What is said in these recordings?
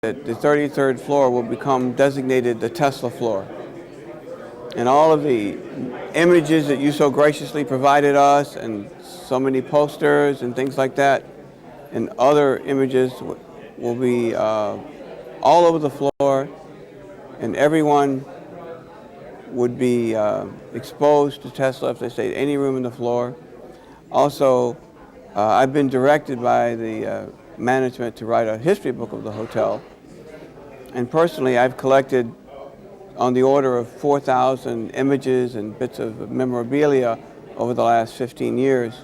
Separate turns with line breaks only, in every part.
that the 33rd floor will become designated the Tesla floor. And all of the images that you so graciously provided us, and so many posters and things like that, and other images will be all over the floor, and everyone would be exposed to Tesla if they stayed any room in the floor. Also, I've been directed by the management to write a history book of the hotel. And personally, I've collected on the order of 4,000 images and bits of memorabilia over the last 15 years.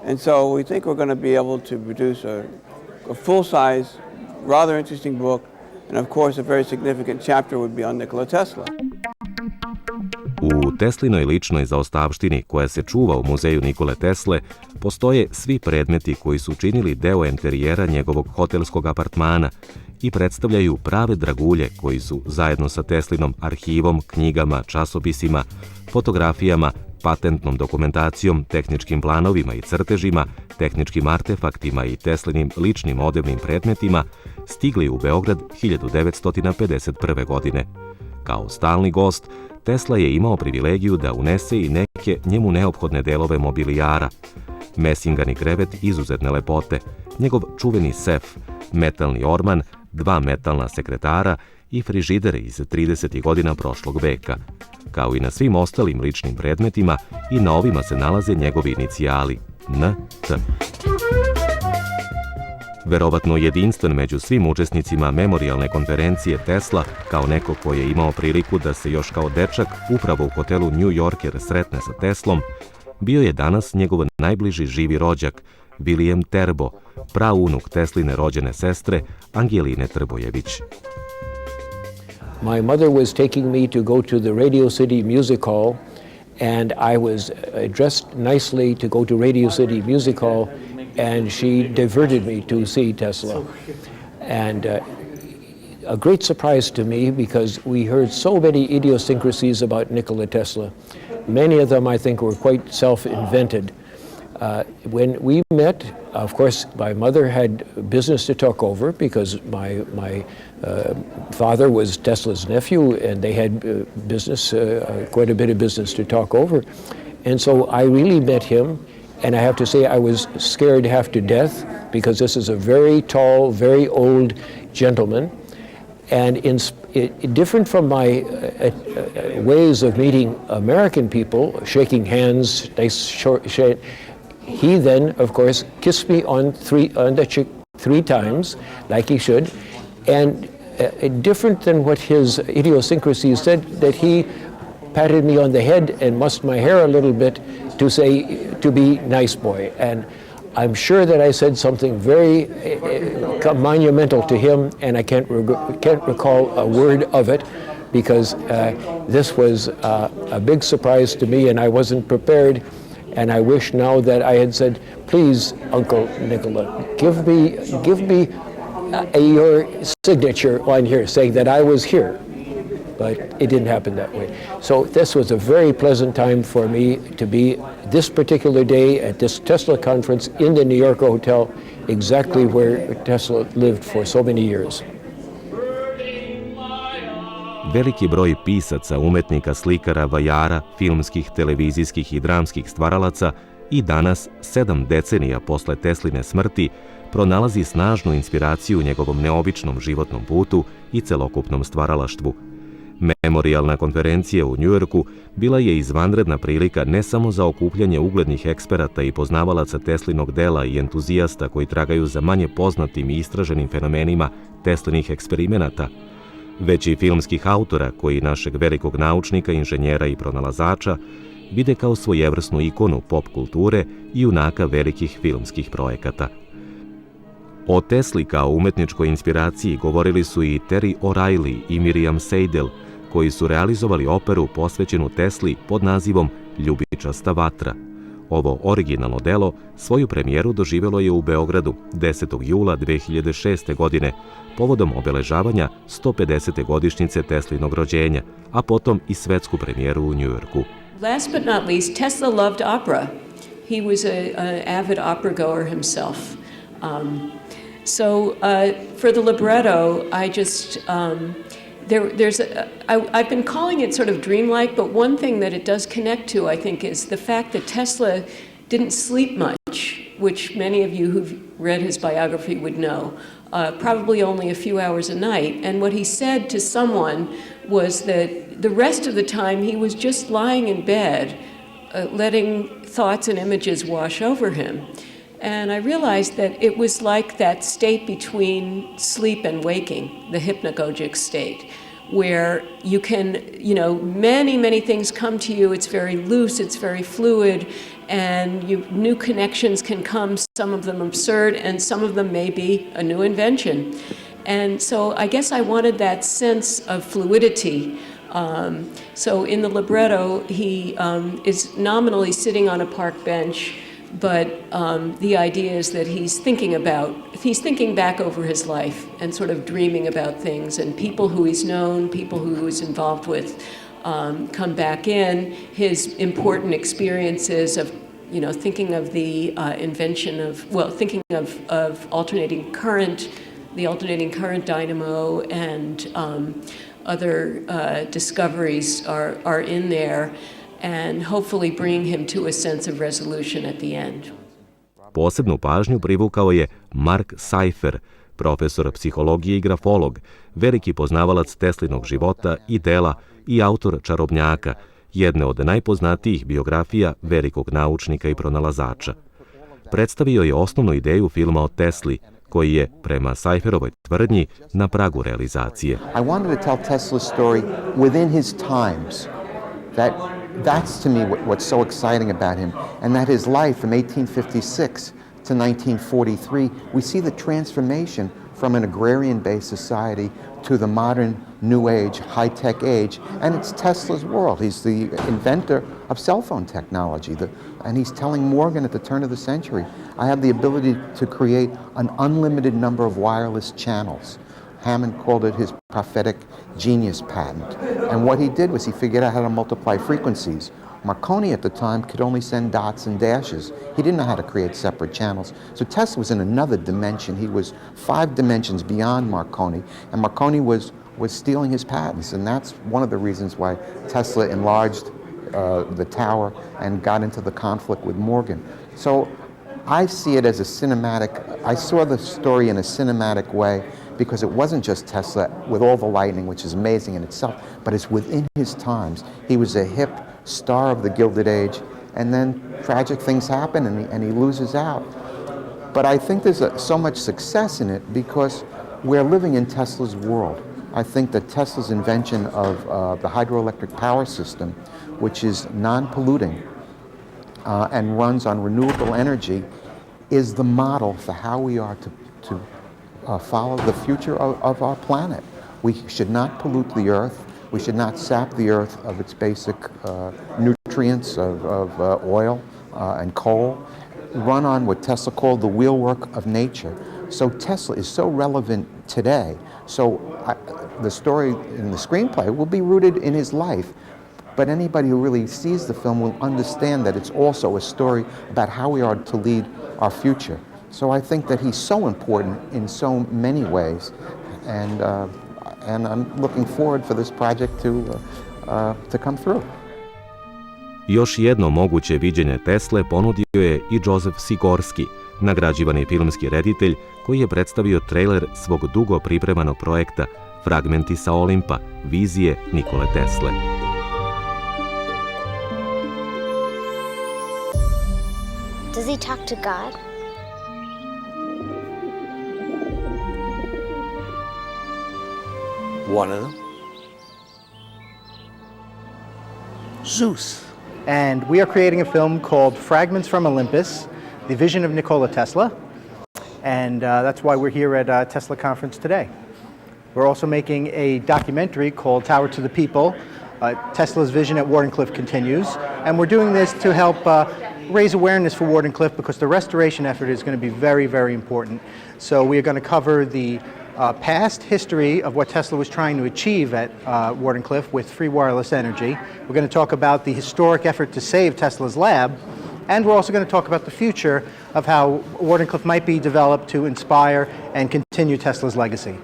And so we think we're going to be able to produce a full-size, rather interesting book. And of course, a very significant chapter would be on Nikola Tesla.
U Teslinoj ličnoj zaostavštini, koja se čuva u muzeju Nikole Tesle, postoje svi predmeti koji su činili deo enterijera njegovog hotelskog apartmana i predstavljaju prave dragulje koji su, zajedno sa Teslinom arhivom, knjigama, časopisima, fotografijama, patentnom dokumentacijom, tehničkim planovima i crtežima, tehničkim artefaktima i Teslinim ličnim odevnim predmetima, stigli u Beograd 1951. godine. Kao stalni gost, Tesla je imao privilegiju da unese i neke njemu neophodne delove mobilijara. Mesingani krevet izuzetne lepote, njegov čuveni sef, metalni orman, 2 metalna sekretara i frižider iz 30. godina prošlog veka. Kao i na svim ostalim ličnim predmetima, i na ovima se nalaze njegovi inicijali N.T. Verovatno jedinstven među svim učesnicima memorijalne konferencije Tesla, kao neko ko je imao priliku da se još kao dečak upravo u hotelu New Yorker sretne sa Teslom, bio je danas njegov najbliži živi rođak, William Terbo, praunuk Tesline rođene sestre Angeline Trbojević.
My mother was taking me to go to the Radio City Music Hall, and I was dressed nicely to go to Radio City Music Hall, and she diverted me to see Tesla. And a great surprise to me, because we heard so many idiosyncrasies about Nikola Tesla. Many of them, I think, were quite self-invented. When we met, of course, my mother had business to talk over, because my father was Tesla's nephew, and they had business, quite a bit of business to talk over. And so I really met him, and I have to say I was scared half to death, because this is a very tall, very old gentleman. And different from my ways of meeting American people, shaking hands, nice short shake, he then, of course, kissed me on the cheek 3 times, like he should. And different than what his idiosyncrasies said, that he patted me on the head and mussed my hair a little bit to say, to be nice boy. And I'm sure that I said something very monumental to him, and I can't recall a word of it, because this was a big surprise to me, and I wasn't prepared. And I wish now that I had said, please, Uncle Nikola, give me your signature on here, saying that I was here. But it didn't happen that way. So this was a very pleasant time for me to be this particular day at this Tesla conference in the New York hotel, exactly where Tesla lived for so many years.
Veliki broj pisaca, umetnika, slikara, vajara, filmskih, televizijskih i dramskih stvaralaca i danas, 7 decenija posle Tesline smrti, pronalazi snažnu inspiraciju u njegovom neobičnom životnom putu i celokupnom stvaralaštvu. Memorijalna konferencija u Njujorku bila je izvanredna prilika ne samo za okupljanje uglednih eksperata i poznavalaca Teslinog dela i entuzijasta koji tragaju za manje poznatim i istraženim fenomenima Teslinih eksperimenata, već i filmskih autora koji našeg velikog naučnika, inženjera i pronalazača vide kao svojevrsnu ikonu pop kulture i junaka velikih filmskih projekata. O Tesli kao umetničkoj inspiraciji govorili su i Terry O'Reilly i Miriam Seidel, koji su realizovali operu posvećenu Tesli pod nazivom Ljubičasta vatra. Ovo originalno delo svoju premijeru doživelo je u Beogradu 10. jula 2006. godine, povodom obeležavanja 150. godišnjice Teslinog rođenja, a potom i svetsku premijeru u Njujorku.
Last but not least, Tesla loved opera. He was an avid opera goer himself. So for the libretto, I just, I've been calling it sort of dreamlike, but one thing that it does connect to, I think, is the fact that Tesla didn't sleep much, which many of you who've read his biography would know, probably only a few hours a night. And what he said to someone was that the rest of the time he was just lying in bed, letting thoughts and images wash over him. And I realized that it was like that state between sleep and waking, the hypnagogic state, where you can, many, many things come to you. It's very loose, it's very fluid, and new connections can come, some of them absurd, and some of them may be a new invention. And so I guess I wanted that sense of fluidity. So in the libretto, he is nominally sitting on a park bench, but the idea is that he's thinking back over his life and sort of dreaming about things, and people who he's known, people who he's involved with come back in. His important experiences of, thinking of the invention of, thinking of alternating current, the alternating current dynamo, and other discoveries are in there, and hopefully bring him to a sense of resolution at the end.
Posebnu pažnju privukao je Mark Seifer, profesor psihologije i grafolog, veliki poznavalac Teslinog života i dela i autor Čarobnjaka, jedne od najpoznatijih biografija velikog naučnika i pronalazača. Predstavio je osnovnu ideju filma o Tesli, koji je, prema Seiferovoj tvrdnji, na pragu realizacije.
I wanted to tell Tesla's story within his times. That's to me what's so exciting about him, and that his life from 1856 to 1943, we see the transformation from an agrarian-based society to the modern new age, high-tech age, and it's Tesla's world. He's the inventor of cell phone technology, and he's telling Morgan at the turn of the century, I have the ability to create an unlimited number of wireless channels. Hammond called it his prophetic genius patent. And what he did was he figured out how to multiply frequencies. Marconi at the time could only send dots and dashes. He didn't know how to create separate channels. So Tesla was in another dimension. He was 5 dimensions beyond Marconi, and Marconi was stealing his patents. And that's one of the reasons why Tesla enlarged the tower and got into the conflict with Morgan. So I see it as a cinematic, I saw the story in a cinematic way, because it wasn't just Tesla with all the lightning, which is amazing in itself, but it's within his times. He was a hip star of the Gilded Age, and then tragic things happen and he loses out. But I think there's so much success in it because we're living in Tesla's world. I think that Tesla's invention of the hydroelectric power system, which is non-polluting and runs on renewable energy, is the model for how we are to follow the future of our planet. We should not pollute the earth. We should not sap the earth of its basic nutrients of oil and coal. Run on what Tesla called the wheelwork of nature. So Tesla is so relevant today. So the story in the screenplay will be rooted in his life. But anybody who really sees the film will understand that it's also a story about how we are to lead our future. So I think that he's so important in so many ways, and I'm looking forward for this project to come through.
Još jedno moguće viđenje Tesle ponudio je i Joseph Sikorski, nagrađivani filmski reditelj koji je predstavio trailer svog dugo pripremanog projekta Fragmenti sa Olimpa, vizije Nikole Tesle.
Does he talk to God?
One of them.
Zeus. And we are creating a film called Fragments from Olympus, the vision of Nikola Tesla. And that's why we're here at Tesla Conference today. We're also making a documentary called Tower to the People. Tesla's vision at Wardenclyffe continues. And we're doing this to help raise awareness for Wardenclyffe because the restoration effort is going to be very, very important. So we are going to cover the past history of what Tesla was trying to achieve at Wardenclyffe with free wireless energy. We're going to talk about the historic effort to save Tesla's lab, And we're also going to talk about the future of how Wardenclyffe might be developed to inspire and continue Tesla's legacy.